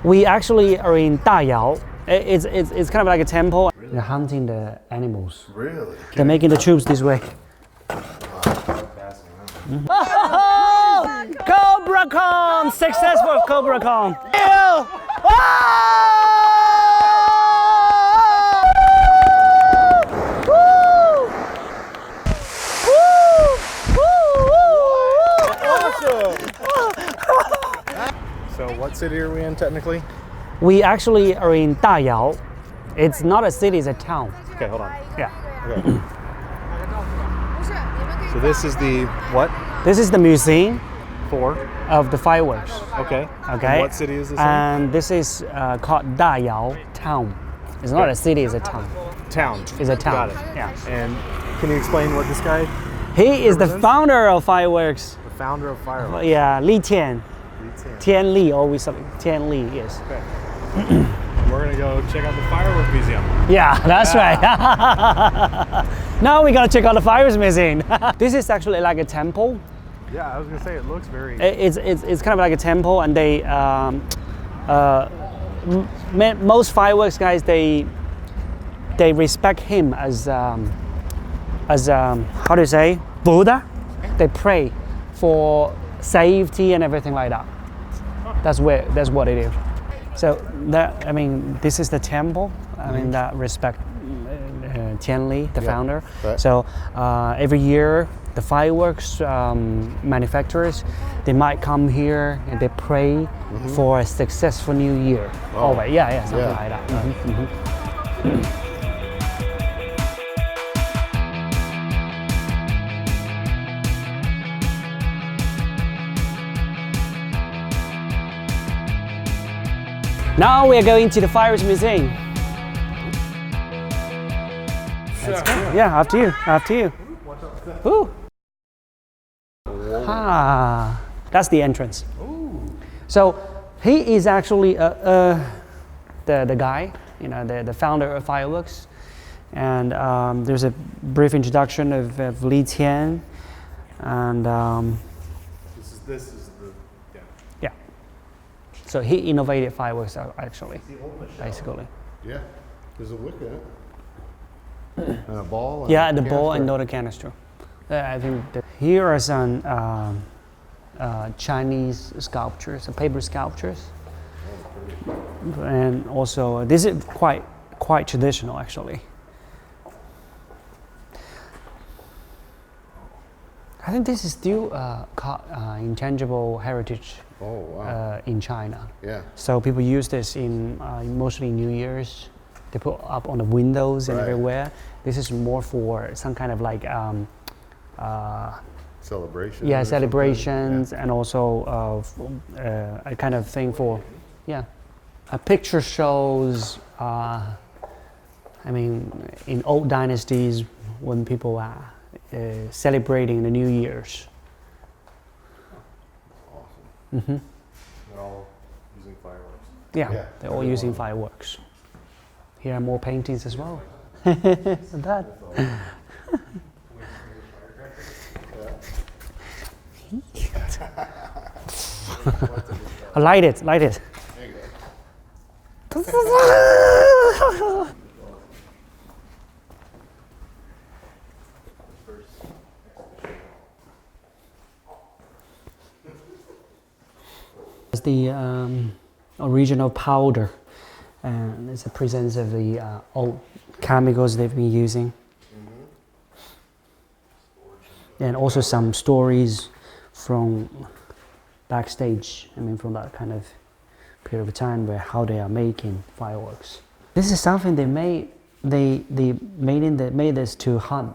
We actually are in Dayao. It's kind of like a temple. They're hunting the animals. Really? They're making the troops this way. Oh, COBRA-CON! Successful COBRA-CON! So what city are we in technically? We actually are in Dayao. It's not a city, it's a town. Okay, hold on. Yeah. Okay. So this is the what? This is the museum For? of the fireworks. Okay. Okay. And what city is this And this is called Dayao town. It's not a city, it's a town. in? Town. It's a town. Got it. Yeah. And can you explain what this guy, He is the represents? founder of fireworks. the founder of Feuerwerk? Yeah, Li Tian. Tian Li, always something. Tian Li, yes. Okay. We're gonna go check out the Firework Museum. Yeah, that's right. Now we gotta check out the fireworks museum. This is actually like a temple. Yeah, I was gonna say it looks very. It's kind of like a temple, and they most fireworks guys they respect him as how do you say, Buddha. They pray for safety and everything like that. That's what it is. So that, I mean, this is the temple. I mean, that respect Tian Li, the founder. Right. So every year, the fireworks manufacturers, they might come here and they pray for a successful new year. Oh. Always, yeah, something like that. Now we are going to the Fireworks Museum. Let's go. Yeah, after you. Ooh. Ah, that's the entrance. So he is actually the guy, you know, the founder of fireworks. And there's a brief introduction of Li Tian, and This is the yeah. So he innovated fireworks actually, basically. Yeah, there's a wick in it. And a ball. And Yeah, a the ball canister. and not a canister. I think here are some Chinese sculptures, paper sculptures, and also this is quite traditional actually. I think this is still called intangible heritage Oh, wow. in China. Yeah. So people use this in mostly New Year's. They put up on the windows and Right. everywhere. This is more for some kind of like Celebration. yeah, or something. celebrations, and also a kind of thing for picture shows. I mean, in old dynasties, when people are celebrating the New Year's. They're all using fireworks. Yeah, Yeah, they're all using fireworks. Here are more paintings as well. That. Light it. There you go. It's the original powder, and it's a presence of the old chemicals they've been using, and also some stories from backstage. I mean, from that kind of period of time where how they are making fireworks. This is something they made. They made this to hunt.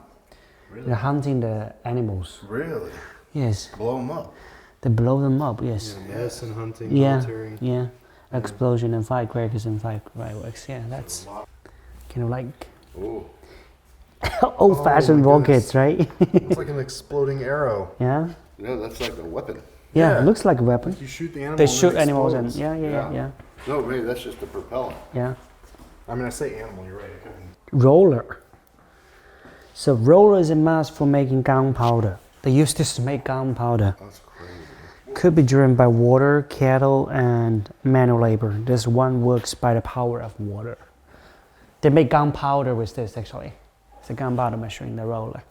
Really? They're hunting the animals. Really? Yes, Blow them up. they blow them up. Yes. Medicine hunting, Yeah, military. yeah. Explosion and firecrackers and fireworks. Yeah, that's kind of like Ooh. old-fashioned Oh my rockets, right? It's like an exploding arrow. Yeah. Yeah, that's like a weapon. Yeah, Yeah. it looks like a weapon. You shoot the animal. They and it shoot animals and explodes. yeah. No, maybe that's just a propellant. Yeah. I mean, I say animal. You're right. It could be. Roller. So roller is a mask for making gunpowder. They use this to make gunpowder. That's crazy. Could be driven by water, cattle, and manual labor. This one works by the power of water. They make gunpowder with this actually. It's a gunpowder machine, the roller.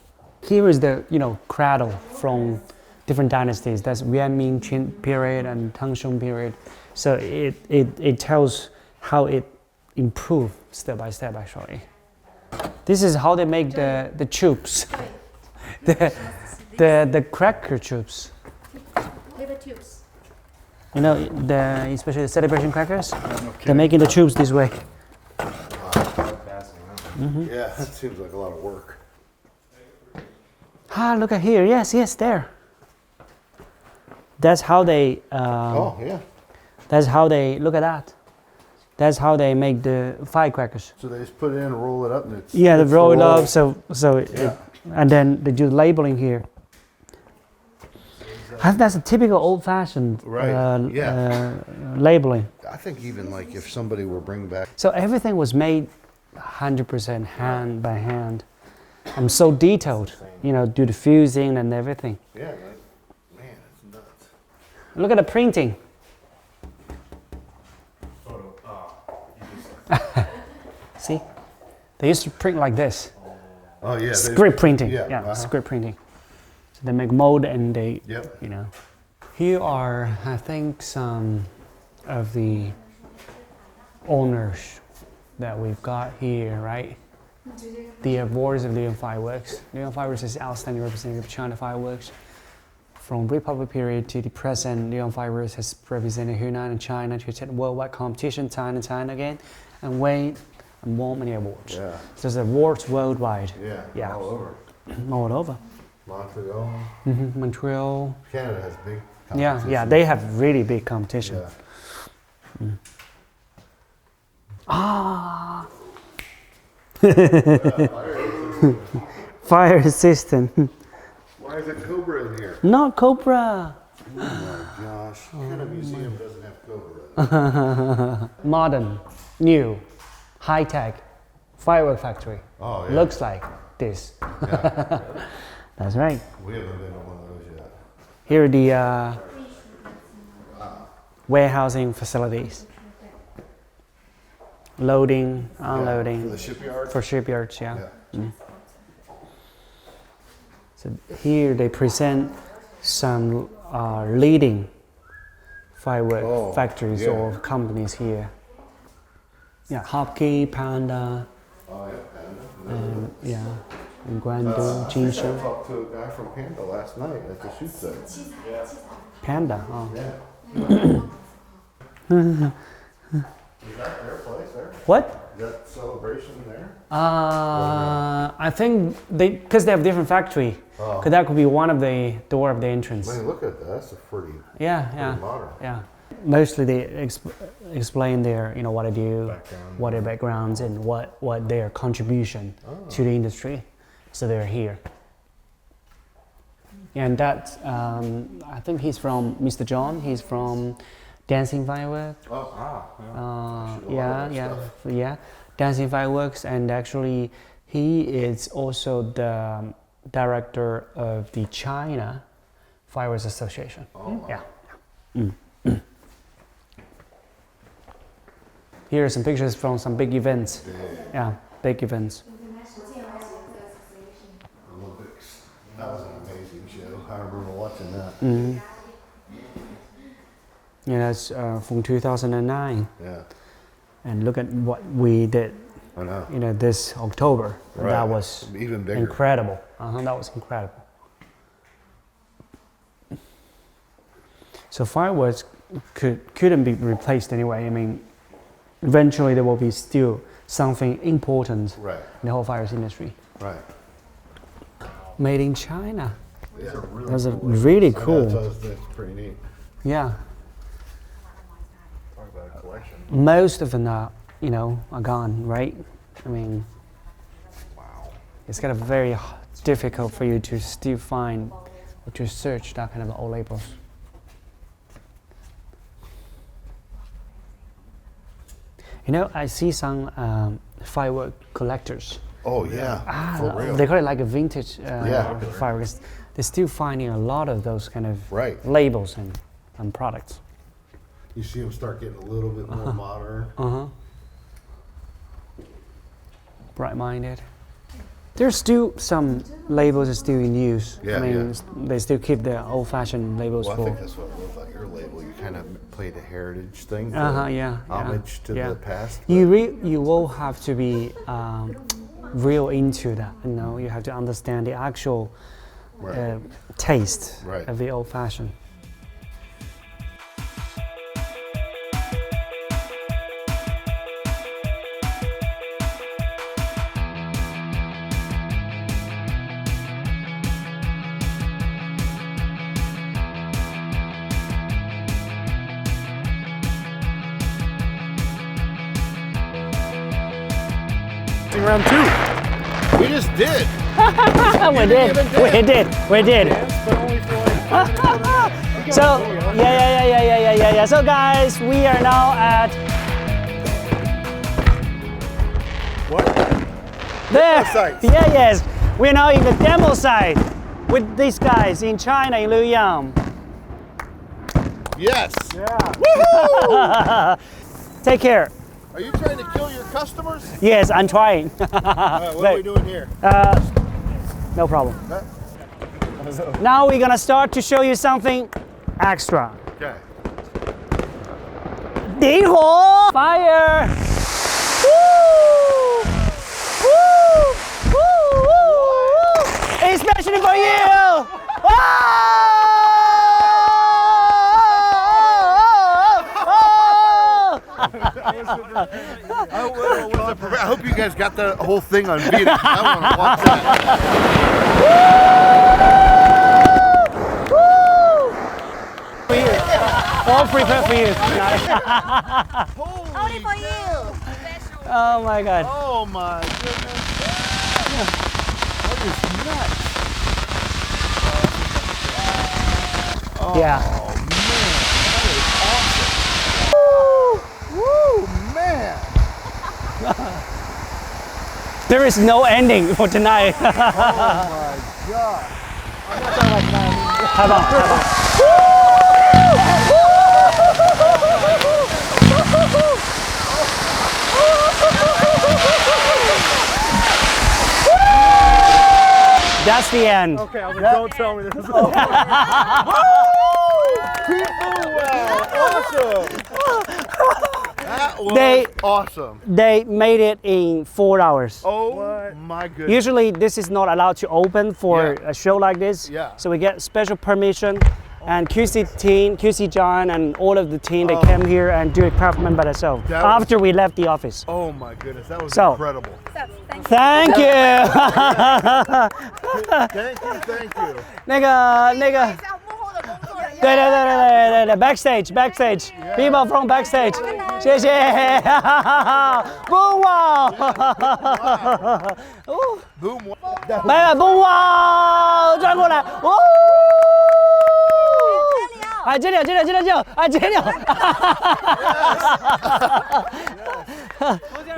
Here is the cradle from different dynasties. That's Yuan Ming Qin period and Tang Shung period. So it tells how it improved step by step actually. This is how they make the tubes. the cracker tubes. Liver tubes. You know, especially the celebration crackers, they're making the tubes this way. Yeah, that seems like a lot of work. Ah, look at here. Yes, there. That's how they. Oh, yeah. That's how they look at that. That's how they make the firecrackers. So they just put it in, roll it up, and it's. Yeah, they it's roll the it roll. up. So and then they do labeling here. That's a typical old-fashioned labeling. I think even like if somebody were bring back. So everything was made 100% hand by hand. And so detailed, do the fusing and everything. Yeah, like, man, it's nuts. Look at the printing. See? They used to print like this. Oh yeah. Script printing. Yeah. Yeah, script printing. So they make mold and they, Yep. Here are, I think, some of the owners that we've got here, right? The awards of Liuyang Fireworks. Liuyang Fireworks is outstanding representative of China fireworks. From Republic period to the present, Liuyang Fireworks has represented Hunan and China to attend worldwide competition time and time again, and won many awards. Yeah. So there's awards worldwide. Yeah. All over. All over. Montreal. Montreal. Canada has big. Yeah, they have really big competition. Yeah. Ah. Fire system. Why is it Cobra in here? Not Cobra. Oh my gosh. What kind of museum doesn't have Cobra? Modern, new, high-tech firework factory. Oh yeah. Looks like this. Yeah. That's right. We haven't been to one of those yet. Here are the warehousing facilities. Loading, unloading. For the shipyard. For shipyards, yeah. Yeah. So here they present some leading firework factories or companies here. Yeah, Hopkey, Panda, Oh yeah, Panda. and Guangdong, I Jinshu. talked to a guy from Panda last night at the shoot site. Panda, oh. Yeah. Is that their place there? What? Is that celebration there? I think because they have different factory. Oh. Cause that could be one of the door of the entrance. Man, look at that. That's a pretty Yeah. modern. Yeah. Mostly they explain their, what they do, Background. what their backgrounds, and what their contribution to the industry. So they're here. And that, I think he's from Mr. John. He's from Dancing Fireworks. Oh, Yeah. Dancing Fireworks, and actually, he is also the director of the China Fireworks Association. Oh, wow. Yeah. Here are some pictures from some big events. Yeah, big events. Olympics. That was an amazing show. I remember watching that. Yeah, that's from 2009. Yeah. And look at what we did, I know. this October. Right. That was Even bigger. incredible. That was incredible. So fireworks couldn't be replaced anyway. I mean, eventually there will be still something important Right. in the whole fireworks industry. Right. Made in China. Yeah. That's a really cool. That's pretty neat. Yeah. Talk about a collection. Most of them are, are gone, right? I mean, Wow. it's kind of very difficult for you to still find or to search that kind of old labels. I see some firework collectors. Oh yeah. For real. They call it like a vintage Yeah. fireworks. They're still finding a lot of those kind of Right. labels and and products. You see them start getting a little bit more modern. Bright-minded. There's still some labels are still in use. Yeah, I mean, they still keep the old-fashioned labels Well, I for. think that's what I love about your label. You kind of play the heritage thing. Yeah. Homage to the past. You will have to be real into that. You know, you have to understand the actual taste of the old-fashioned. Round 2. We just did. We did. So yeah. So guys, we are now at What? there. site. Yes. We're now in the demo site with these guys in China, in Liuyang. Yes. Yeah. Take care. Are you trying to kill your customers? Yes, I'm trying. What are we doing here? No problem. Now we're gonna start to show you something extra. Okay. 点火 Fire! Woo! Woo! Woo! Especially for you! I hope you guys got the whole thing on video. I want to watch that. All prepared for you. Only for you. Oh my God. Oh my goodness. That is nuts. Yeah. Woo, man. There is no ending for tonight. Oh my God. 太棒，太棒。 That's the end. Okay, I was like, don't tell me this is over. That was awesome. They made it in 4 hours. Oh my goodness. Usually this is not allowed to open for a show like this. Yeah. So we get special permission. And QC team, QC John, and all of the team, they came here and do a craftsman by themselves after we left the office. Oh my goodness, that was So, incredible. Thank you. Thank you. 那个，对 ，backstage, people from backstage， 谢谢。Boomwow， Boom. 来 ，Boomwow， 转过来，哦。 哎，接了，哎，接了！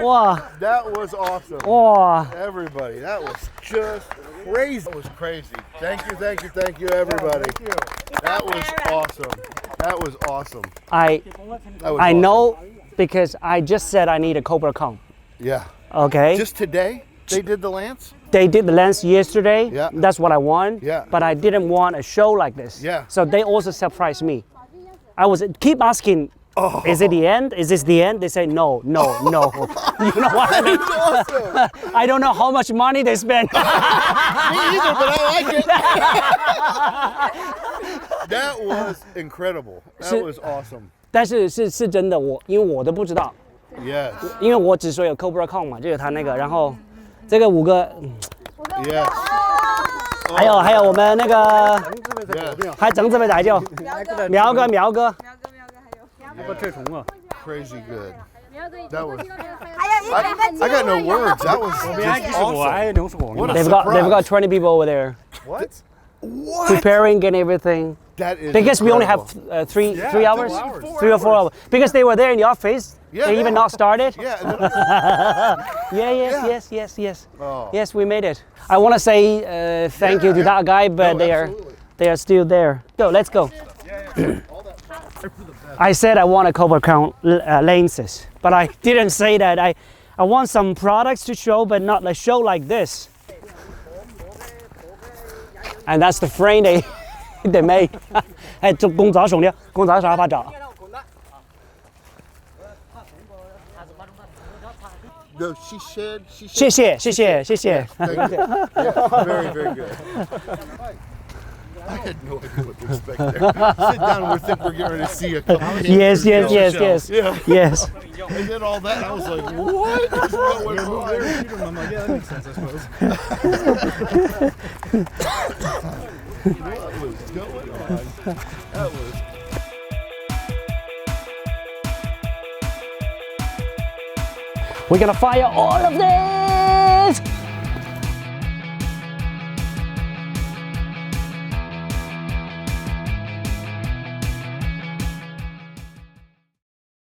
哇 That was awesome. 哇！ Everybody, that was just crazy. That was crazy. Thank you, everybody. That was awesome. I awesome. know because I just said I need a COBRA-CON. Yeah. Okay. Just today, they did the lance? They did the lens yesterday. Yeah. That's what I want. Yeah. But I didn't want a show like this. Yeah. So they also surprised me. I was keep asking, is it the end? Is this the end? They say no. You know what I mean? Awesome. I don't know how much money they spent. Me either, but I like it. That was incredible. That was awesome. 但是真的，因为我都不知道， Yes. 因为我只说有 COBRA-CON 嘛，就有他那个，然后这个5个， Yes. 还有我们那个， Yes. 还整这边大叫，苗哥， Crazy good. That was. I got no words. That was just awesome. What a they've surprise. got 20 people over there What? preparing and everything. That is Because we only have incredible. 3 hours, 2 hours. 3 or 4 hours. Because they were there in the office. Yeah, They even yeah. not started. Yeah. And then, Yes. Oh. Yes, we made it. I want to say thank you to that guy, but No, they absolutely. are still there. Go, let's go. I said I want a COBRA-CON lenses, but I didn't say that. I want some products to show, but not a show like this. And that's the frame they they made. 係做公仔送啲，公仔手拍照。 No, she said. 謝謝謝謝謝謝。 Thank you. Yeah, very, very good. I had no idea what to expect there. Sit down and we think we're getting ready to see a couple of Yes, yes, yes, shells. yes, Yeah. yes. And then all that, I was like, what? That's not what I'm like, yeah, that makes sense, I suppose. What was going on? That was. We're gonna fire all of this.